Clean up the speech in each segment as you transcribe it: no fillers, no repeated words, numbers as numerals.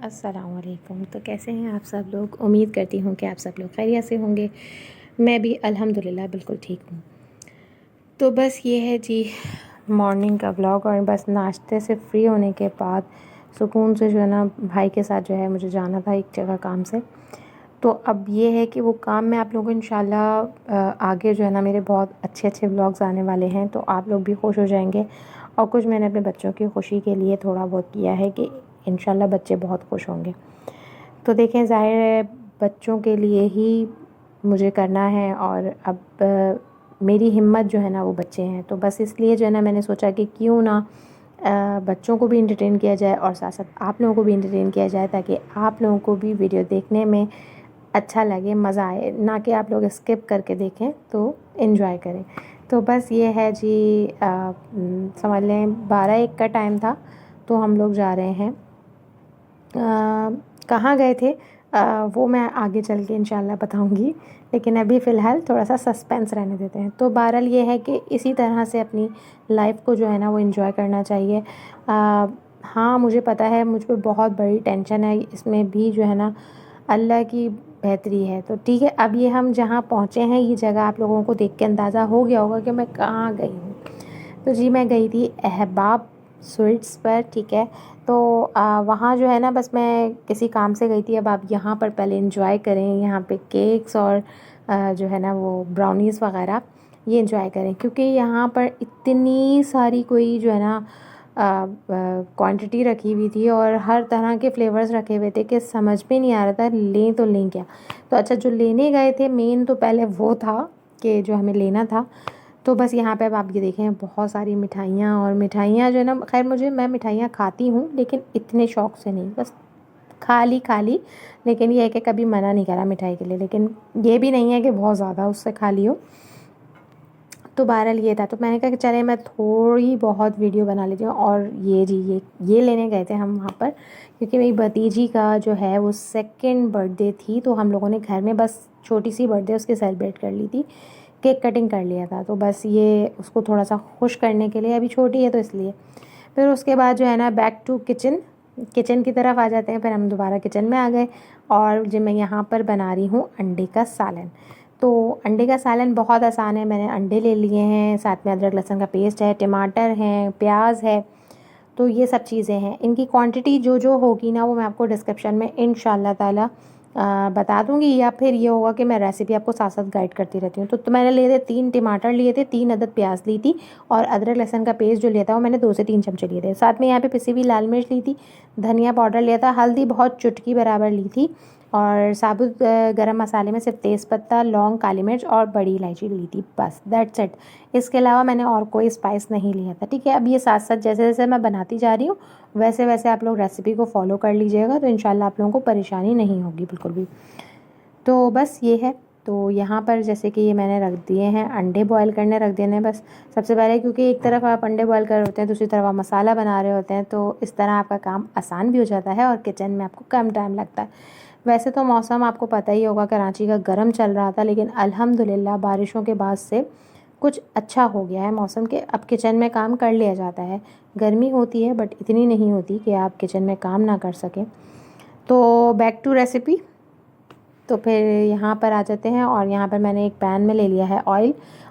अस्सलामुअलैकुम। तो कैसे हैं आप सब लोग? उम्मीद करती हूँ कि आप सब लोग खैरियत से होंगे। मैं भी अल्हम्दुलिल्लाह बिल्कुल ठीक हूँ। तो बस ये है जी मॉर्निंग का व्लॉग, और बस नाश्ते से फ्री होने के बाद सुकून से जो है ना भाई के साथ जो है मुझे जाना था एक जगह काम से। तो अब ये है कि वो काम में आप लोगों को इंशाल्लाह आगे जो है ना मेरे बहुत अच्छे अच्छे व्लॉग्स आने वाले हैं, तो आप लोग भी खुश हो जाएंगे। और कुछ मैंने अपने बच्चों की खुशी के लिए थोड़ा बहुत किया है कि इंशाल्लाह बच्चे बहुत खुश होंगे। तो देखें, ज़ाहिर है बच्चों के लिए ही मुझे करना है, और अब मेरी हिम्मत जो है ना वो बच्चे हैं। तो बस इसलिए जो है ना मैंने सोचा कि क्यों ना बच्चों को भी एंटरटेन किया जाए और साथ साथ आप लोगों को भी एंटरटेन किया जाए, ताकि आप लोगों को भी वीडियो देखने में अच्छा लगे, मज़ा आए, ना कि आप लोग स्किप करके देखें, तो इन्जॉय करें। तो बस ये है जी, समझ लें 12-1 का टाइम था। तो हम लोग जा रहे हैं, कहाँ गए थे वो मैं आगे चल के इंशाल्लाह बताऊंगी, लेकिन अभी फ़िलहाल थोड़ा सा सस्पेंस रहने देते हैं। तो बहरहाल ये है कि इसी तरह से अपनी लाइफ को जो है ना वो एंजॉय करना चाहिए। हाँ, मुझे पता है मुझ पे बहुत बड़ी टेंशन है, इसमें भी जो है ना अल्लाह की बेहतरी है। तो ठीक है, अब ये हम जहाँ पहुँचे हैं ये जगह आप लोगों को देख के अंदाज़ा हो गया होगा कि मैं कहाँ गई हूँ। तो जी मैं गई थी अहबाब स्वीट्स पर, ठीक है। तो वहाँ जो है ना बस मैं किसी काम से गई थी। अब आप यहाँ पर पहले एंजॉय करें, यहाँ पे केक्स और जो है ना वो ब्राउनीज़ वगैरह ये एंजॉय करें, क्योंकि यहाँ पर इतनी सारी कोई जो है ना क्वांटिटी रखी हुई थी और हर तरह के फ्लेवर्स रखे हुए थे कि समझ में नहीं आ रहा था लें तो लें क्या। तो अच्छा, जो लेने गए थे मेन तो पहले वो था कि जो हमें लेना था। तो बस यहाँ पे अब आप ये देखें बहुत सारी मिठाइयाँ, और मिठाइयाँ जो है ना, खैर मैं मिठाइयाँ खाती हूँ लेकिन इतने शौक़ से नहीं, बस खा ली। लेकिन ये है कि कभी मना नहीं करा मिठाई के लिए, लेकिन ये भी नहीं है कि बहुत ज़्यादा उससे खा ली हो। तो बहरहाल ये था, तो मैंने कहा कि चले मैं थोड़ी बहुत वीडियो बना लेती हूँ। और ये जी ये लेने गए थे हम वहाँ पर, क्योंकि मेरी भतीजी का जो है वो सेकंड बर्थडे थी। तो हम लोगों ने घर में बस छोटी सी बर्थडे उसकी सेलिब्रेट कर ली थी, केक कटिंग कर लिया था। तो बस ये उसको थोड़ा सा खुश करने के लिए, अभी छोटी है तो इसलिए। फिर उसके बाद जो है ना बैक टू किचन की तरफ आ जाते हैं। फिर हम दोबारा किचन में आ गए, और जो मैं यहाँ पर बना रही हूँ अंडे का सालन। तो अंडे का सालन बहुत आसान है। मैंने अंडे ले लिए हैं, साथ में अदरक लहसुन का पेस्ट है, टमाटर हैं, प्याज है। तो ये सब चीज़ें हैं। इनकी क्वांटिटी जो जो होगी ना वो मैं आपको डिस्क्रिप्शन में इंशाल्लाह ताला बता दूंगी, या फिर ये होगा कि मैं रेसिपी आपको साथ साथ गाइड करती रहती हूँ। तो मैंने लिए थे 3 टमाटर लिए थे, 3 अदद प्याज ली थी, और अदरक लहसुन का पेस्ट जो लिया था वो मैंने 2 से 3 चमचे लिए थे। साथ में यहाँ पे पिसी हुई लाल मिर्च ली थी, धनिया पाउडर लिया था, हल्दी बहुत चुटकी बराबर ली थी, और साबुत गरम मसाले में सिर्फ तेज़पत्ता, लौंग, काली मिर्च और बड़ी इलायची ली थी, बस दैट्स इट। इसके अलावा मैंने और कोई स्पाइस नहीं लिया था, ठीक है। अब ये साथ साथ जैसे जैसे मैं बनाती जा रही हूँ वैसे वैसे आप लोग रेसिपी को फॉलो कर लीजिएगा, तो इंशाल्लाह आप लोगों को परेशानी नहीं होगी बिल्कुल भी। तो बस ये है। तो यहाँ पर जैसे कि ये मैंने रख दिए हैं, अंडे बॉयल करने रख देने बस सबसे पहले, क्योंकि एक तरफ आप अंडे बॉयल कर रहे होते हैं, दूसरी तरफ आप मसाला बना रहे होते हैं, तो इस तरह आपका काम आसान भी हो जाता है और किचन में आपको कम टाइम लगता है। वैसे तो मौसम आपको पता ही होगा, कराची का गर्म चल रहा था, लेकिन अल्हम्दुलिल्लाह बारिशों के बाद से कुछ अच्छा हो गया है मौसम के। अब किचन में काम कर लिया जाता है। गर्मी होती है बट इतनी नहीं होती कि आप किचन में काम ना कर सकें। तो बैक टू रेसिपी। तो फिर यहाँ पर आ जाते हैं, और यहाँ पर मैंने एक पैन में ले लिया है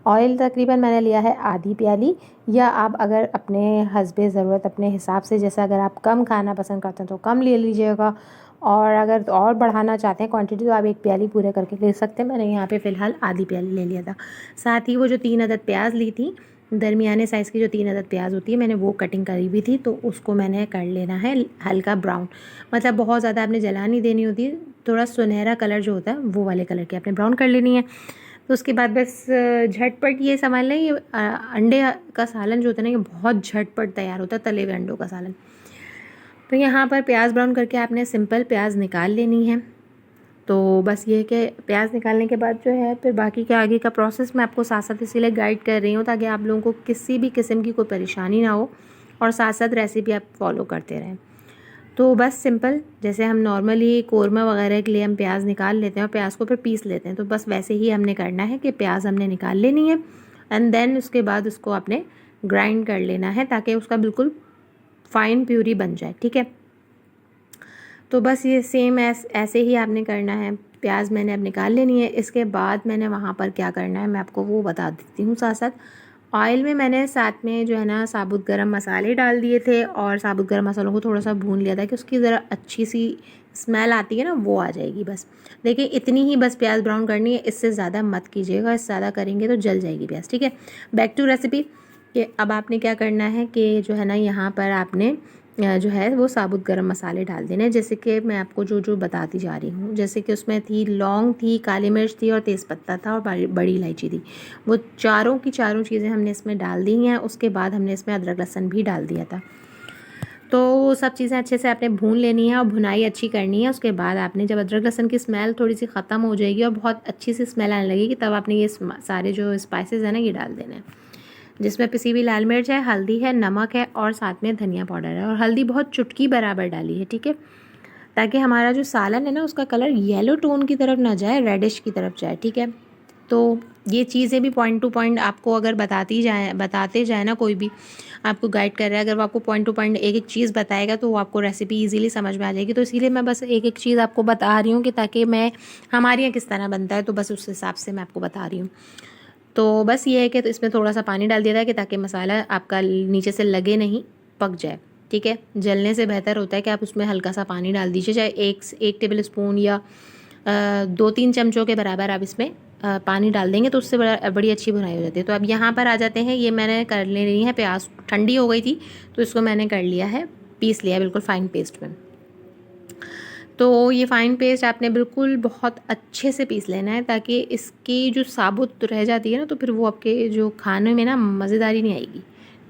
ऑयल तकरीबन मैंने लिया है आधी प्याली, या आप अगर अपने हस्बे ज़रूरत अपने हिसाब से, जैसे अगर आप कम खाना पसंद करते हैं तो कम ले लीजिएगा, और अगर और बढ़ाना चाहते हैं क्वांटिटी तो आप 1 प्याली पूरे करके ले सकते हैं। मैंने यहाँ पे फ़िलहाल आधी प्याली ले लिया था। साथ ही वो जो 3 अदद प्याज ली थी, दरमियाने साइज़ की जो 3 अदद प्याज होती है, मैंने वो कटिंग करी हुई थी, तो उसको मैंने कर लेना है हल्का ब्राउन। मतलब बहुत ज़्यादा आपने जला नहीं देनी होती, थोड़ा सुनहरा कलर जो होता है वो वाले कलर की आपने ब्राउन कर लेनी है। तो उसके बाद बस झटपट ये समझ लें, ये अंडे का सालन जो होता है ना ये बहुत झटपट तैयार होता है, तले हुए अंडों का सालन। तो यहाँ पर प्याज ब्राउन करके आपने सिंपल प्याज निकाल लेनी है। तो बस ये कि प्याज निकालने के बाद जो है फिर बाकी के आगे का प्रोसेस मैं आपको साथ साथ इसीलिए गाइड कर रही हूँ, ताकि आप लोगों को किसी भी किस्म की कोई परेशानी ना हो, और साथ साथ रेसिपी आप फॉलो करते रहें। तो बस सिंपल जैसे हम नॉर्मली कौरमा वगैरह के लिए हम प्याज निकाल लेते हैं और प्याज को फिर पीस लेते हैं, तो बस वैसे ही हमने करना है कि प्याज हमने निकाल लेनी है, एंड देन उसके बाद उसको आपने ग्राइंड कर लेना है ताकि उसका बिल्कुल फ़ाइन प्यूरी बन जाए, ठीक है। तो बस ये सेम ऐसे ही आपने करना है। प्याज मैंने अब निकाल लेनी है। इसके बाद मैंने वहाँ पर क्या करना है मैं आपको वो बता देती हूँ साथ साथ। ऑयल में मैंने साथ में जो है ना साबुत गरम मसाले डाल दिए थे और साबुत गरम मसालों को थोड़ा सा भून लिया था कि उसकी ज़रा अच्छी सी स्मेल आती है ना वो आ जाएगी। बस देखिए इतनी ही बस प्याज ब्राउन करनी है, इससे ज़्यादा मत कीजिएगा, इससे ज़्यादा करेंगे तो जल जाएगी प्याज। ठीक है, बैक टू रेसिपी कि अब आपने क्या करना है कि जो है ना यहाँ पर आपने जो है वो साबुत गरम मसाले डाल देने हैं। जैसे कि मैं आपको जो जो बताती जा रही हूँ, जैसे कि उसमें थी लौंग थी, काली मिर्च थी और तेज़पत्ता था और बड़ी इलायची थी। वो चारों की चारों चीज़ें हमने इसमें डाल दी हैं। उसके बाद हमने इसमें अदरक लहसुन भी डाल दिया था। तो वो सब चीज़ें अच्छे से आपने भून लेनी है और भुनाई अच्छी करनी है। उसके बाद आपने जब अदरक लहसुन की स्मेल थोड़ी सी ख़त्म हो जाएगी और बहुत अच्छी सी स्मेल आने लगेगी, तब आपने ये सारे जो स्पाइसेस हैं ना ये डाल देने हैं, जिसमें पिसी हुई लाल मिर्च है, हल्दी है, नमक है और साथ में धनिया पाउडर है। और हल्दी बहुत चुटकी बराबर डाली है। ठीक है, ताकि हमारा जो सालन है ना उसका कलर येलो टोन की तरफ ना जाए, रेडिश की तरफ जाए। ठीक है, तो ये चीज़ें भी पॉइंट टू पॉइंट आपको अगर बताते जाए ना, कोई भी आपको गाइड कर रहा है, अगर वो आपको पॉइंट टू पॉइंट एक एक चीज़ बताएगा तो वो आपको रेसिपी इजीली समझ में आ जाएगी। तो इसीलिए मैं बस एक एक चीज़ आपको बता रही हूँ कि ताकि मैं हमारे यहाँ किस तरह बनता है, तो बस उस हिसाब से मैं आपको बता रही हूँ। तो बस ये है कि तो इसमें थोड़ा सा पानी डाल दिया था कि ताकि मसाला आपका नीचे से लगे नहीं, पक जाए। ठीक है, जलने से बेहतर होता है कि आप उसमें हल्का सा पानी डाल दीजिए, चाहे एक टेबल स्पून या 2-3 चमचों के बराबर आप इसमें पानी डाल देंगे तो उससे बड़ी अच्छी बुनाई हो जाती है। तो अब यहाँ पर आ जाते हैं, ये मैंने कर ले रही है, प्याज ठंडी हो गई थी तो इसको मैंने कर लिया है, पीस लिया बिल्कुल फाइन पेस्ट में। तो ये फ़ाइन पेस्ट आपने बिल्कुल बहुत अच्छे से पीस लेना है, ताकि इसकी जो साबुत रह जाती है ना तो फिर वो आपके जो खाने में ना मज़ेदारी नहीं आएगी।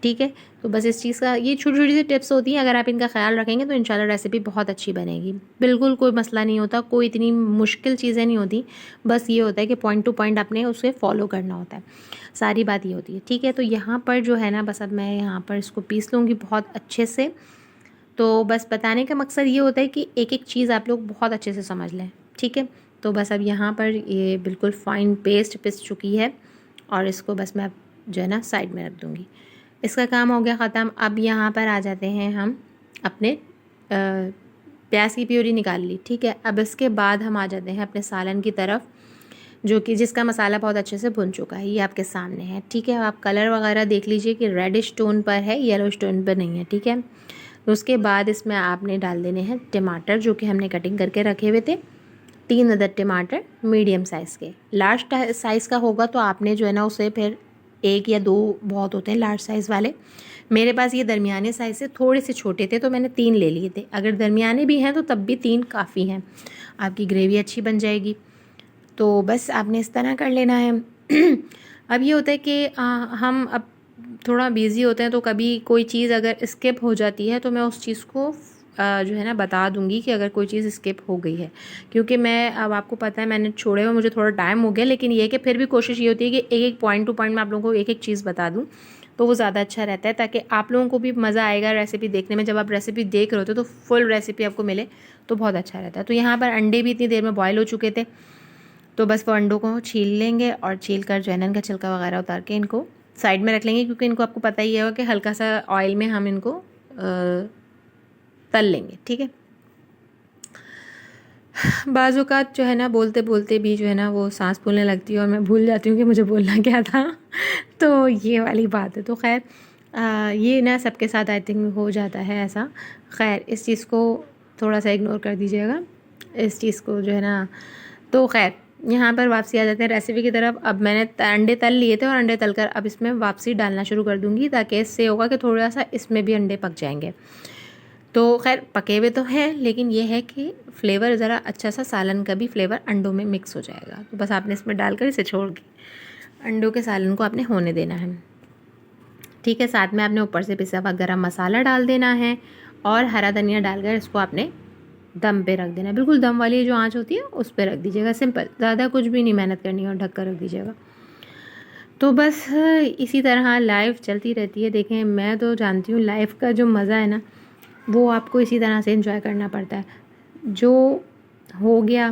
ठीक है, तो बस इस चीज़ का ये छोटी छोटी सी टिप्स होती हैं, अगर आप इनका ख्याल रखेंगे तो इंशाल्लाह रेसिपी बहुत अच्छी बनेगी। बिल्कुल कोई मसला नहीं होता, कोई इतनी मुश्किल चीज़ें नहीं होती, बस ये होता है कि पॉइंट टू पॉइंट आपने उसे फॉलो करना होता है, सारी बात ये होती है। ठीक है, तो यहाँ पर जो है ना बस अब मैं यहाँ पर इसको पीस लूँगी बहुत अच्छे से। तो बस बताने का मकसद ये होता है कि एक एक चीज़ आप लोग बहुत अच्छे से समझ लें। ठीक है, तो बस अब यहाँ पर ये बिल्कुल फ़ाइन पेस्ट पिस चुकी है और इसको बस मैं जो है ना साइड में रख दूँगी। इसका काम हो गया ख़त्म। अब यहाँ पर आ जाते हैं हम अपने प्याज की प्यूरी निकाल ली। ठीक है, अब इसके बाद हम आ जाते हैं अपने सालन की तरफ, जो कि जिसका मसाला बहुत अच्छे से भुन चुका है, ये आपके सामने है। ठीक है, आप कलर वगैरह देख लीजिए कि रेडिश टोन पर है, येलो टोन पर नहीं है। ठीक है, उसके बाद इसमें आपने डाल देने हैं टमाटर, जो कि हमने कटिंग करके रखे हुए थे, 3 अदद टमाटर मीडियम साइज़ के। लार्ज साइज़ का होगा तो आपने जो है ना उसे फिर 1 या 2 बहुत होते हैं लार्ज साइज़ वाले। मेरे पास ये दरमियाने साइज़ से थोड़े से छोटे थे तो मैंने 3 ले लिए थे। अगर दरमियाने भी हैं तो तब भी 3 काफ़ी हैं, आपकी ग्रेवी अच्छी बन जाएगी। तो बस आपने इस तरह कर लेना है। अब ये होता है कि हम अब थोड़ा बिज़ी होते हैं तो कभी कोई चीज़ अगर स्किप हो जाती है तो मैं उस चीज़ को जो है ना बता दूंगी कि अगर कोई चीज़ स्किप हो गई है, क्योंकि मैं अब आपको पता है मैंने छोड़े हुए मुझे थोड़ा टाइम हो गया, लेकिन ये कि फिर भी कोशिश ये होती है कि एक एक पॉइंट टू पॉइंट मैं आप लोगों को एक एक चीज़ बता दूँ, तो वो ज़्यादा अच्छा रहता है, ताकि आप लोगों को भी मज़ा आएगा रेसिपी देखने में। जब आप रेसिपी देख रहे होते हो तो फुल रेसिपी आपको मिले तो बहुत अच्छा रहता है। तो यहाँ पर अंडे भी इतनी देर में बॉयल हो चुके थे, तो बस वो अंडों को छील लेंगे और छील कर जो है ना इनका छिलका वगैरह उतार के इनको साइड में रख लेंगे, क्योंकि इनको आपको पता ही है कि हल्का सा ऑयल में हम इनको तल लेंगे। ठीक है, बाज़ औक़ात जो है ना बोलते बोलते भी जो है ना वो सांस फूलने लगती है और मैं भूल जाती हूँ कि मुझे बोलना क्या था। तो ये वाली बात है। तो खैर ये ना सबके साथ आई थिंक हो जाता है ऐसा। खैर इस चीज़ को थोड़ा सा इग्नोर कर दीजिएगा, इस चीज़ को जो है ना। तो खैर यहाँ पर वापसी आ जाते हैं रेसिपी की तरफ। अब मैंने अंडे तल लिए थे और अंडे तलकर अब इसमें वापसी डालना शुरू कर दूँगी, ताकि इससे होगा कि थोड़ा सा इसमें भी अंडे पक जाएंगे। तो खैर पके हुए तो हैं, लेकिन ये है कि फ्लेवर ज़रा अच्छा सा सालन का भी फ्लेवर अंडों में मिक्स हो जाएगा। तो बस आपने इसमें डालकर इसे छोड़ के अंडों के सालन को आपने होने देना है। ठीक है, साथ में आपने ऊपर से पिसा हुआ गरम मसाला डाल देना है और हरा धनिया डालकर इसको आपने दम पे रख देना है। बिल्कुल दम वाली जो आंच होती है उस पर रख दीजिएगा, सिंपल, ज़्यादा कुछ भी नहीं मेहनत करनी है, और ढक कर रख दीजिएगा। तो बस इसी तरह लाइफ चलती रहती है। देखें मैं तो जानती हूँ लाइफ का जो मज़ा है ना वो आपको इसी तरह से एंजॉय करना पड़ता है। जो हो गया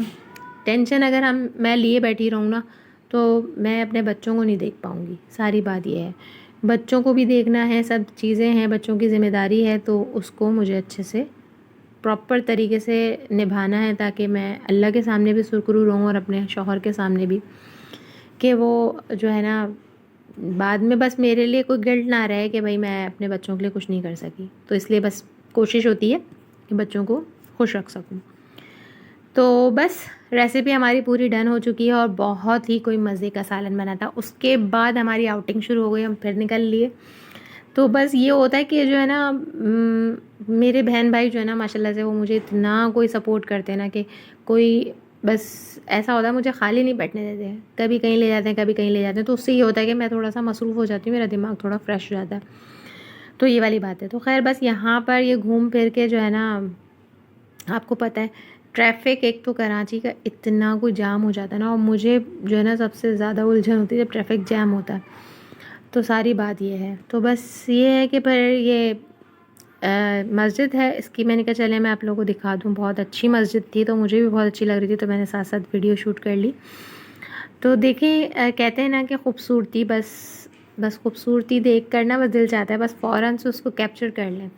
टेंशन अगर मैं लिए बैठी रहूँ ना तो मैं अपने बच्चों को नहीं देख पाऊँगी। सारी बात ये है, बच्चों को भी देखना है, सब चीज़ें हैं, बच्चों की ज़िम्मेदारी है, तो उसको मुझे अच्छे से प्रॉपर तरीके से निभाना है, ताकि मैं अल्लाह के सामने भी सुरखरू रहूँ और अपने शौहर के सामने भी, कि वो जो है ना बाद में बस मेरे लिए कोई गिल्ट ना रहे कि भाई मैं अपने बच्चों के लिए कुछ नहीं कर सकी। तो इसलिए बस कोशिश होती है कि बच्चों को खुश रख सकूँ। तो बस रेसिपी हमारी पूरी डन हो चुकी है और बहुत ही कोई मज़े का सालन बना था। उसके बाद हमारी आउटिंग शुरू हो गई, हम फिर निकल लिए। तो बस ये होता है कि जो है ना मेरे बहन भाई जो है ना माशाल्लाह से वो मुझे इतना कोई सपोर्ट करते हैं ना कि कोई बस ऐसा होता है मुझे खाली नहीं बैठने देते हैं। कभी कहीं ले जाते हैं, कभी कहीं ले जाते हैं, तो उससे ये होता है कि मैं थोड़ा सा मसरूफ़ हो जाती हूँ, मेरा दिमाग थोड़ा फ्रेश हो जाता है। तो ये वाली बात है। तो खैर बस यहाँ पर ये घूम फिर के जो है ना, आपको पता है ट्रैफिक एक तो कराची का इतना कोई जाम हो जाता है ना, और मुझे जो है ना सबसे ज़्यादा उलझन होती है जब ट्रैफिक जैम होता है। तो सारी बात ये है। तो बस ये है कि पर ये मस्जिद है इसकी, मैंने कहा चले मैं आप लोगों को दिखा दूँ। बहुत अच्छी मस्जिद थी, तो मुझे भी बहुत अच्छी लग रही थी, तो मैंने साथ साथ वीडियो शूट कर ली। तो देखें कहते हैं ना कि खूबसूरती बस खूबसूरती देख कर ना बस दिल चाहता है बस फ़ौरन से उसको कैप्चर कर लें।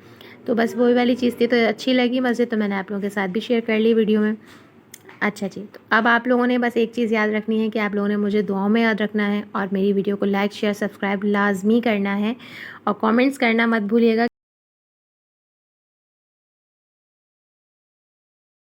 तो बस वही वाली चीज़ थी, तो अच्छी लगी मस्जिद, तो मैंने आप लोगों के साथ भी शेयर कर ली वीडियो में। अच्छा जी, तो अब आप लोगों ने बस एक चीज़ याद रखनी है कि आप लोगों ने मुझे दुआओं में याद रखना है, और मेरी वीडियो को लाइक शेयर सब्सक्राइब लाजमी करना है, और कमेंट्स करना मत भूलिएगा।